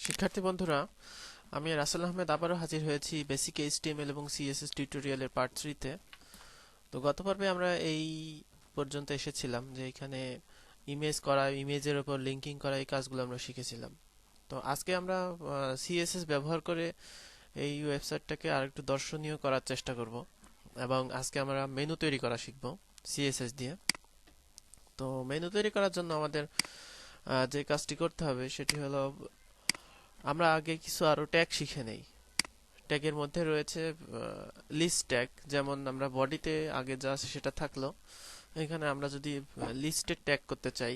শিক্ষার্থী বন্ধুরা, আমি রাসেল আহমেদ আবারও হাজির হয়েছি বেসিক এইচটিএমএল এবং সিএসএস টিউটোরিয়ালের পার্ট 3 তে। তো গত পর্বে আমরা এই পর্যন্ত এসেছিলাম যে এখানে ইমেজ করা, ইমেজের উপর লিংকিং করা, এই কাজগুলো আমরা শিখেছিলাম। তো আজকে আমরা সিএসএস ব্যবহার করে এই ওয়েবসাইটটাকে আরেকটু দর্শনীয় করার চেষ্টা করব, এবং আজকে আমরা মেনু তৈরি করা শিখব সিএসএস দিয়ে। তো মেনু তৈরি করার জন্য আমাদের যে কাজটি করতে হবে সেটি হলো, আমরা আগে কিছু আরো ট্যাগ শিখে নেই। ট্যাগের মধ্যে রয়েছে লিস্ট ট্যাগ, যেমন আমরা বডিতে আগে যা আছে সেটা থাকলো। এখানে আমরা যদি লিস্টের ট্যাগ করতে চাই,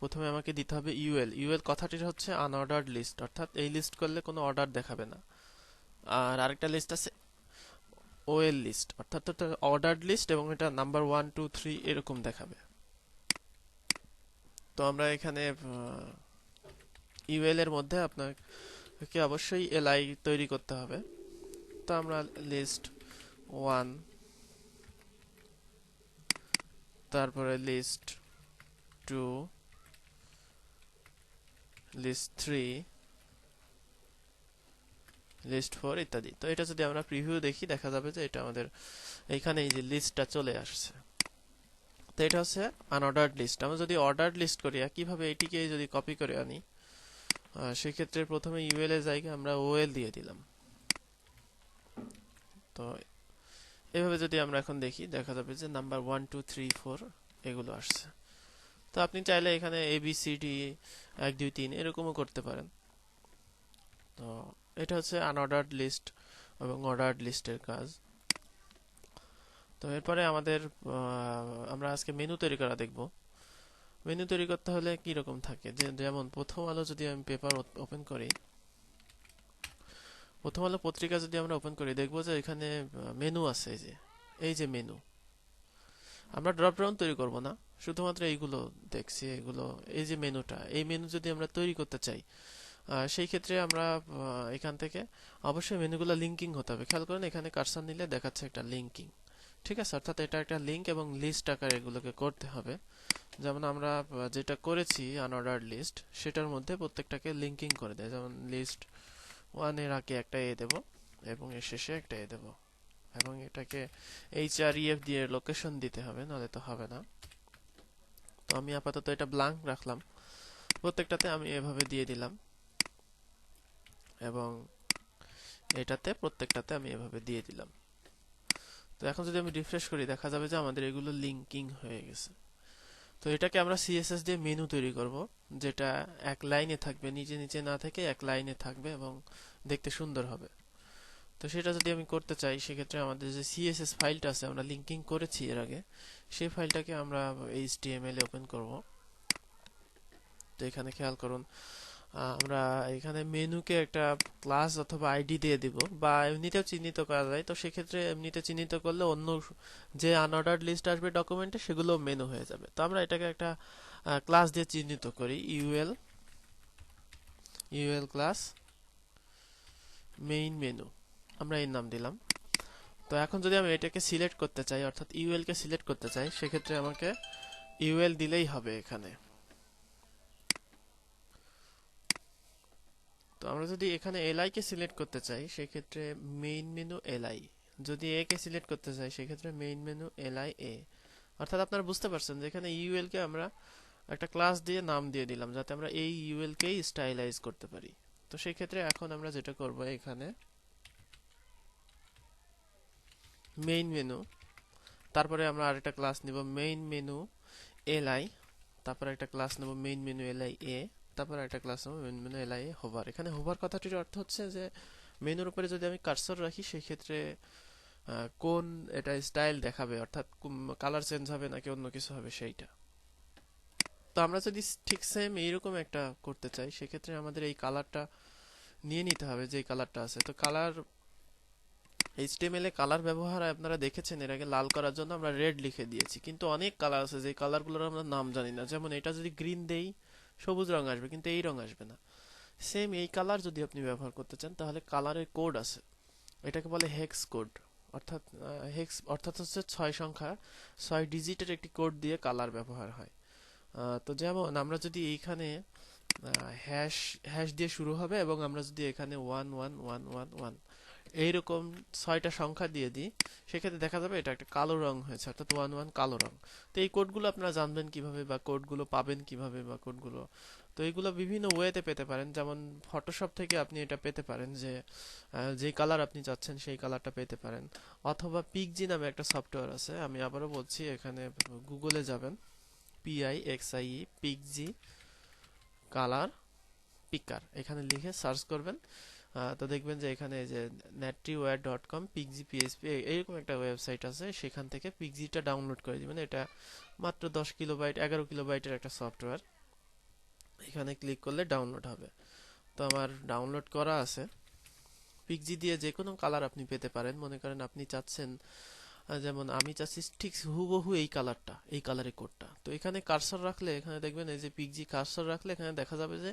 প্রথমে আমাকে দিতে হবে ইউএল। ইউএল কথাটির হচ্ছে আনঅর্ডার্ড লিস্ট, অর্থাৎ এই লিস্ট করলে কোনো অর্ডার দেখাবে না। আর আরেকটা লিস্ট আছে ওএল লিস্ট, অর্থাৎ অর্ডার্ড লিস্ট এবং এটা নাম্বার 1 2 3 এরকম দেখাবে। তো আমরা এখানে ইউএল এর মধ্যে আপনাকে অবশ্যই এলআই তৈরি করতে হবে। তো আমরা লিস্ট 1, তারপরে লিস্ট 2, লিস্ট 3, লিস্ট 4 ইত্যাদি। তো এটা যদি আমরা প্রিভিউ দেখি, দেখা যাবে যে এটা আমাদের এইখানে এই যে লিস্টটা চলে আসছে। তো এটা হচ্ছে আনঅর্ডার্ড লিস্ট। আমরা যদি অর্ডার্ড লিস্ট করি, কিভাবে এটিকে যদি কপি করে আনি, সেক্ষেত্রে প্রথমে ইউএল এর জায়গায় আমরা ওএল দিয়ে দিলাম। তো এভাবে যদি আমরা এখন দেখি, দেখা যাবে যে নাম্বার 1 2 3 4 এগুলো আসছে। তো আপনি চাইলে এখানে এবিসিডি 1 2 3 এরকমও করতে পারেন। তো এটা হচ্ছে আনঅর্ডার্ড লিস্ট এবং অর্ডার্ড লিস্টের কাজ। তো এরপরে আমাদের আমরা আজকে মেনু তৈরি করা দেখব। মেনু তৈরি করতে হলে কি রকম থাকে, যেমন প্রথম আলো যদি আমি পেপার ওপেন করি, প্রথম আলো পত্রিকা যদি আমরা ওপেন করি, দেখবো যে এখানে মেনু আছে। এই যে মেনু, আমরা ড্রপ ডাউন তৈরি করব না, শুধুমাত্র এইগুলো দেখছি। এগুলো এই যে মেনুটা, এই মেনু যদি আমরা তৈরি করতে চাই, সেই ক্ষেত্রে আমরা এখান থেকে অবশ্যই মেনুগুলো লিঙ্কিং হতে হবে। খেয়াল করেন, এখানে কার্সর নিলে দেখাচ্ছে একটা লিঙ্কিং। ঠিক আছে, অর্থাৎ এটা একটা লিঙ্ক এবং লিস্ট আকারে এগুলোকে করতে হবে। যেমন আমরা যেটা করেছি আনঅর্ডার্ড লিস্ট, সেটার মধ্যে প্রত্যেকটাকে লিঙ্কিং করে দেয়। যেমন লিস্ট 1 এর আগে একটা এ দেব এবং এর শেষে একটা এ দেব, এবং এটাকে href দিয়ে লোকেশন দিতে হবে, নাহলে তো হবে না। তো আমি আপাতত এটা ব্ল্যাঙ্ক রাখলাম, প্রত্যেকটাতে আমি এভাবে দিয়ে দিলাম, এবং এটাতে প্রত্যেকটাতে আমি এভাবে দিয়ে দিলাম। তো এখন যদি আমি রিফ্রেশ করি, দেখা যাবে যে আমাদের এগুলো লিঙ্কিং হয়ে গেছে। তো এটাকে আমরা সিএসএস দিয়ে মেনু তৈরি করব, যেটা এক লাইনে থাকবে, নিচে নিচে না থেকে এক লাইনে থাকবে এবং দেখতে সুন্দর হবে। তো সেটা যদি আমি করতে চাই, সেক্ষেত্রে আমাদের যে সিএসএস ফাইলটা আছে, আমরা লিঙ্কিং করেছি এর আগে, সেই ফাইলটাকে আমরা এইচটিএমএল এ ওপেন করব। তো এখানে খেয়াল করুন, আমরা এখানে মেনুকে একটা ক্লাস অথবা আইডি দিয়ে দিব, বা এমনিতেও চিহ্নিত করা যায়। তো সেক্ষেত্রে এমনিতে চিহ্নিত করলে অন্য যে আনঅর্ডার্ড লিস্ট আসবে ডকুমেন্টে, সেগুলো মেনু হয়ে যাবে। তো আমরা এটাকে একটা ক্লাস দিয়ে চিহ্নিত করি, ইউএল ক্লাস মেইন মেনু, আমরা এর নাম দিলাম। তো এখন যদি আমি এটাকে সিলেক্ট করতে চাই, অর্থাৎ ইউএল কে সিলেক্ট করতে চাই, সেক্ষেত্রে আমাকে ইউএল দিলেই হবে এখানে। তো আমরা যদি এখানে এলআই কে সিলেক্ট করতে চাই, সেক্ষেত্রে মেইন মেনু এলআই। যদি এ কে সিলেক্ট করতে চাই, সেক্ষেত্রে মেইন মেনু এলআই এ। অর্থাৎ আপনারা বুঝতে পারছেন যে এখানে ইউএল কে আমরা একটা ক্লাস দিয়ে নাম দিয়ে দিলাম, যাতে আমরা এই ইউএল কেই স্টাইলাইজ করতে পারি। তো সেই ক্ষেত্রে এখন আমরা যেটা করব, এখানে মেইন মেনু, তারপরে আমরা আরেকটা ক্লাস নিব মেইন মেনু এলআই, তারপরে একটা ক্লাস নেব মেইন মেনু এলআই এ, তারপর একটা ক্লাস নেব মেইন মেনু এলআই এ হোভার। এখানে হোভার কথাটির অর্থ হচ্ছে যে মেনুর উপরে যদি আমি কার্সর রাখি, সেই ক্ষেত্রে কোন এটা স্টাইল দেখাবে, অর্থাৎ কালার চেঞ্জ হবে নাকি অন্য কিছু হবে সেইটা। তো আমরা যদি ঠিক সেম এইরকম একটা করতে চাই, সেক্ষেত্রে আমাদের এই কালারটা নিয়ে নিতে হবে, যে কালারটা আছে। তো কালার, এইচটিএমএল এ কালার ব্যবহার আপনারা দেখেছেন এর আগে, লাল করার জন্য আমরা রেড লিখে দিয়েছি, কিন্তু অনেক কালার আছে যে কালারগুলোর আমরা নাম জানি না। যেমন এটা যদি গ্রিন দেই, সবুজ রং আসবে, কিন্তু এই রং আসবে না। সেম এই কালার যদি আপনি ব্যবহার করতে চান, তাহলে কালারের কোড আছে, এটাকে বলে হেক্স কোড। অর্থাৎ হেক্স অর্থাৎ হচ্ছে 6 সংখ্যা, 6 ডিজিটের একটি কোড দিয়ে কালার ব্যবহার হয়। তো যেমন আমরা যদি এইখানে হ্যাশ হ্যাশ দিয়ে শুরু হবে, এবং আমরা যদি এখানে 11111 এইরকম 6টা সংখ্যা দিয়ে দিই, সেক্ষেত্রে দেখা যাবে এটা একটা কালো রং হয়েছে, অর্থাৎ 11 কালো রং। তো এই কোডগুলো আপনারা জানবেন কিভাবে, বা কোডগুলো পাবেন কিভাবে, বা কোডগুলো তো এইগুলো বিভিন্ন ওয়েতে পেতে পারেন। যেমন ফটোশপ থেকে আপনি এটা পেতে পারেন যে যে কালার আপনি চাচ্ছেন সেই কালারটা পেতে পারেন, অথবা পিক্সি নামে একটা সফটওয়্যার আছে। আমি আবারও বলছি, এখানে গুগলে যাবেন, PIXIE পিক্সি কালার পিকার, এখানে লিখে সার্চ করবেন। তো দেখবেন যে এখানে যে netryware.com পিক্সি পিএসপি এইরকম একটা ওয়েবসাইট আছে, সেখান থেকে পিক্সিটা ডাউনলোড করে দিবেন। এটা মাত্র 10 কিলোবাইট 11 কিলোবাইটের একটা সফটওয়্যার। এখানে ক্লিক করলে ডাউনলোড হবে। তো আমার ডাউনলোড করা আছে। পিক্সি দিয়ে যে কোনো কালার আপনি পেতে পারেন। মনে করেন আপনি চাচ্ছেন, যেমন আমি চাচ্ছি ঠিক হুবহু এই কালারটা, এই কালারের কোডটা। তো এখানে কার্সর রাখলে, এখানে দেখবেন এই যে পিক্সি কার্সর রাখলে এখানে দেখা যাবে যে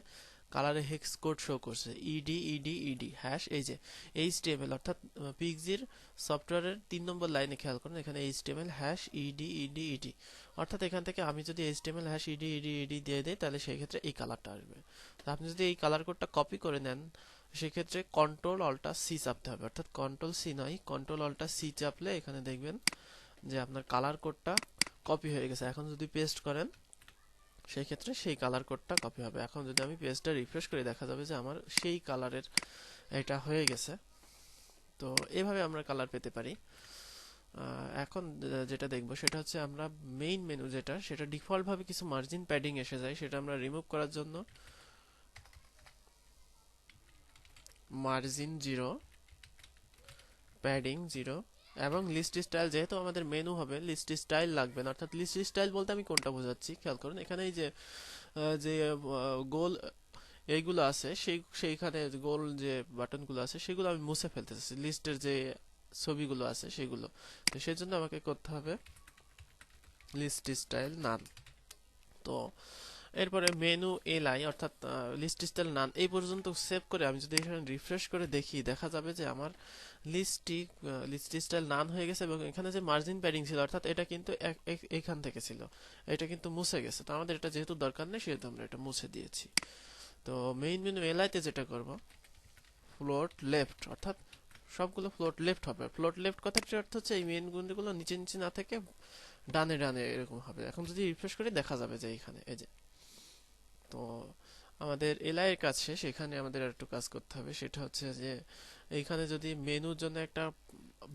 কালারে হেক্স কোড শো করছে, ইডি ইডি ইডি হ্যাশ, এই যে এইচটিএমএল, অর্থাৎ পিক্সির সফটওয়্যারের 3 নম্বর লাইনে খেয়াল করুন, এখানে HTML hash ED ED ED, অর্থাৎ এখান থেকে আমি যদি HTML hash ED ED ED দিয়ে দিই, তাহলে সেই ক্ষেত্রে এই কালারটা আসবে। তো আপনি যদি এই কালার কোডটা কপি করে নেন, সেক্ষেত্রে কন্ট্রোল অল্টা সি চাপতে হবে, অর্থাৎ কন্ট্রোল সি নয়, কন্ট্রোল অল্টা সি চাপলে এখানে দেখবেন যে আপনার কালার কোডটা কপি হয়ে গেছে। এখন যদি পেস্ট করেন, সেই ক্ষেত্রে সেই কালার কোডটা কপি হবে। এখন যদি আমি পেজটা রিফ্রেশ করি, দেখা যাবে যে আমার সেই কালারের এটা হয়ে গেছে। তো এভাবে আমরা কালার পেতে পারি। এখন যেটা দেখবো সেটা হচ্ছে, আমরা মেইন মেনু যেটা, সেটা ডিফল্ট ভাবে কিছু মার্জিন প্যাডিং এসে যায়, সেটা আমরা রিমুভ করার জন্য মার্জিন 0, প্যাডিং 0 এবং লিস্ট স্টাইল, যেহেতু আমাদের মেনু হবে লিস্ট স্টাইল লাগবে না। অর্থাৎ লিস্ট স্টাইল বলতে আমি কোনটা বোঝাচ্ছি খেয়াল করুন, এখানে এই যে যে গোল এইগুলো আছে, সেইখানে গোল যে বাটনগুলো আছে সেগুলো আমি মুছে ফেলতে চাচ্ছি, লিস্টের যে ছবিগুলো আছে সেগুলো। তো সেই জন্য আমাকে করতে হবে লিস্ট স্টাইল নান। তো এরপরে মেনু এলআই, অর্থাৎ লিস্ট স্টাইল নান এই পর্যন্ত সেভ করে আমি যদি এখানে রিফ্রেশ করে দেখি, দেখা যাবে যে আমার লিস্ট স্টাইল নান হয়ে গেছে, এবং এখানে যে মার্জিন প্যাডিং ছিল, অর্থাৎ এটা কিন্তু এখান থেকে ছিল, এটা কিন্তু মুছে গেছে। তো আমাদের এটা যেহেতু দরকার নেই, সেহেতু আমরা এটা মুছে দিয়েছি। তো মেইন মেনু এলআইতে যেটা করব, ফ্লোট লেফট, অর্থাৎ সবগুলো ফ্লোট লেফট হবে। ফ্লোট লেফট কথাটির অর্থ হচ্ছে এই মেইন গুণগুলো নিচে নিচে না থেকে ডানে ডানে এরকম হবে। এখন যদি রিফ্রেশ করি, দেখা যাবে যে এইখানে এই যে। তো আমাদের এলআই এর কাজ শেষ। এখানে আমাদের একটু কাজ করতে হবে, সেটা হচ্ছে যে এইখানে যদি মেনুর জন্য একটা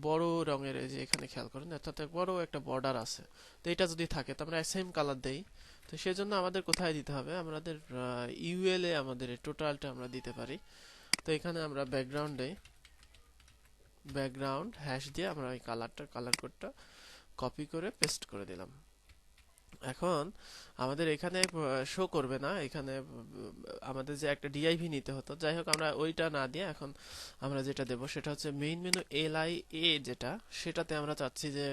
বড় রঙের, এই যে এখানে খেয়াল করেন, অর্থাৎ বড় একটা বর্ডার আছে, তো এটা যদি থাকে তো আমরা সেম কালার দেই। তো সেজন্য আমাদের কোথায় দিতে হবে, আমাদের ইউএল এ আমাদের টোটালটা আমরা দিতে পারি। তো এখানে আমরা ব্যাকগ্রাউন্ড হ্যাশ দিয়ে আমরা এই কালার কোডটা কপি করে পেস্ট করে দিলাম। এখন আমাদের এখানে শো করবে না, এখানে আমাদের যে একটা ডিআইভি নিতে হতো, যাই হোক আমরা ওইটা না দিয়ে এখন আমরা যেটা দেব সেটা হচ্ছে মেইন মেনু এলআইএ, যেটা সেটাতে আমরা চাচ্ছি যে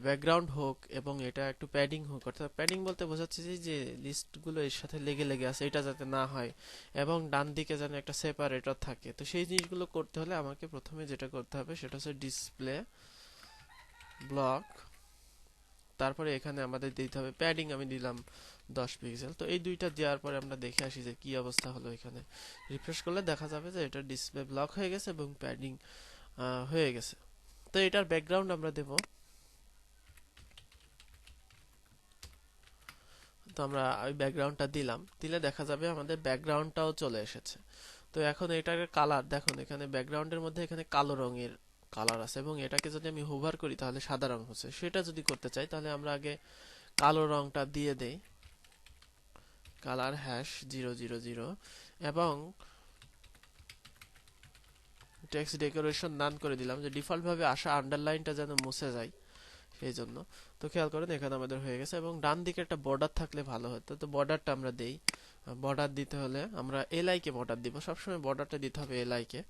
ব্যাকগ্রাউন্ড হোক এবং এটা একটু প্যাডিং হোক। অর্থাৎ প্যাডিং বলতে বোঝাচ্ছে যে লিস্টগুলো এর সাথে লেগে লেগে আছে, এটা যাতে না হয়, এবং ডান দিকে যেন একটা সেপারেটর থাকে। তো সেই জিনিসগুলো করতে হলে আমাকে প্রথমে যেটা করতে হবে সেটা হচ্ছে ডিসপ্লে ব্লক, তারপরে এখানে আমাদের দিতে হবে প্যাডিং, আমি দিলাম 10 পিক্সেল। তো এই দুইটা দেওয়ার পরে আমরা দেখে আসি যে কি অবস্থা হলো। এখানে রিফ্রেশ করলে দেখা যাবে যে এটা ডিসপ্লে ব্লক হয়ে গেছে এবং প্যাডিং হয়ে গেছে। তো এটার ব্যাকগ্রাউন্ড আমরা দেব। তো আমরা ওই ব্যাকগ্রাউন্ডটা দিলে দেখা যাবে আমাদের ব্যাকগ্রাউন্ডটাও চলে এসেছে। তো এখন এটার কালার দেখুন, এখানে ব্যাকগ্রাউন্ডের মধ্যে এখানে কালো রঙের কালার আছে, এবং এটাকে যদি আমি হোভার করি তাহলে সাদা রং হচ্ছে। সেটা যদি করতে চাই তাহলে আমরা আগে কালো রংটা দিয়ে দেই, কালার হ্যাশ 000, এবং টেক্সট ডেকোরেশন নান করে দিলাম, যে ডিফল্ট ভাবে আসা আন্ডারলাইনটা যেন মুছে যায় সেই জন্য। তো খেয়াল করেন এখানে আমাদের হয়ে গেছে, এবং ডান দিকে একটা বর্ডার থাকলে ভালো হতো। তো বর্ডারটা আমরা দেই। বর্ডার দিতে হলে আমরা এলআই কে বর্ডার দিব, সবসময় বর্ডারটা দিতে হবে এলআই কে।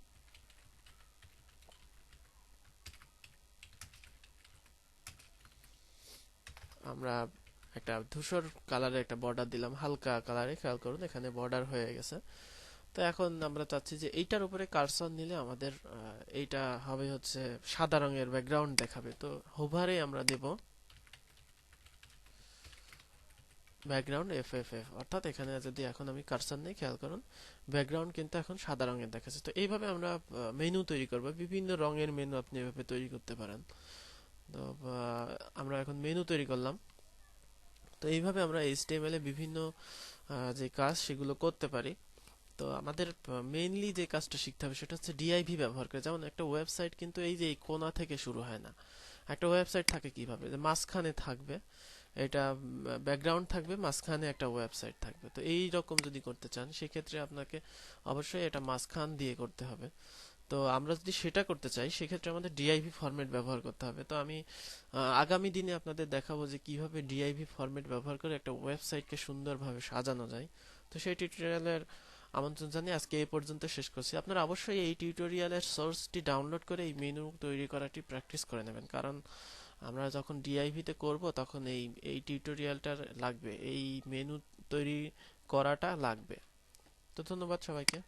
আমরা একটা ধূসর কালারে একটা বর্ডার দিলাম, হালকা কালারে, খেয়াল করুন এখানে বর্ডার হয়ে গেছে। তো এখন আমরা চাচ্ছি যে এইটার উপরে কার্সর নিলে আমাদের এইটা হবে হচ্ছে সাদা রঙের ব্যাকগ্রাউন্ড দেখাবে। তো হোভারে আমরা দেব ব্যাকগ্রাউন্ড এফএফএফ, অর্থাৎ এখানে যদি এখন আমি কার্সার নেই, খেয়াল করুন ব্যাকগ্রাউন্ড কিন্তু এখন সাদা রঙের দেখাচ্ছে। তো এইভাবে আমরা মেনু তৈরি করব, বিভিন্ন রঙের মেনু আপনি এভাবে তৈরি করতে পারেন। তো আমরা এখন মেনু তৈরি করলাম। তো এইভাবে আমরা এইচটিএমএল এ বিভিন্ন যে কাজ সেগুলো করতে পারি। তো আমাদের মেইনলি যে কাজটা শিখতে হবে সেটা হচ্ছে ডিআইভি ব্যবহার করে। যেমন একটা ওয়েবসাইট কিন্তু এই যে এই কোণা থেকে শুরু হয় না, একটা ওয়েবসাইট থাকে কিভাবে, যে মাঝখানে থাকবে, এটা ব্যাকগ্রাউন্ড থাকবে, মাঝখানে একটা ওয়েবসাইট থাকবে। তো এই রকম যদি করতে চান সেক্ষেত্রে আপনাকে অবশ্যই এটা মাঝখান দিয়ে করতে হবে। তো আমরা যদি সেটা করতে চাই সেক্ষেত্রে আমাদের ডিআইভি ফরম্যাট ব্যবহার করতে হবে। তো আমি আগামী দিনে আপনাদের দেখাবো যে কিভাবে ডিআইভি ফরম্যাট ব্যবহার করে একটা ওয়েবসাইটকে সুন্দরভাবে সাজানো যায়। তো সেই টিউটোরিয়ালের আমন্ত্রণ জানিয়ে আজকে এই পর্যন্ত শেষ করছি। আপনারা অবশ্যই এই টিউটোরিয়ালের সোর্সটি ডাউনলোড করে এই মেনু তৈরি করাটি প্র্যাকটিস করে নেবেন, কারণ আমরা যখন ডিআইভি তে করব তখন এই এই টিউটোরিয়ালটার লাগবে, এই মেনু তৈরি করাটা লাগবে। তো ধন্যবাদ সবাইকে।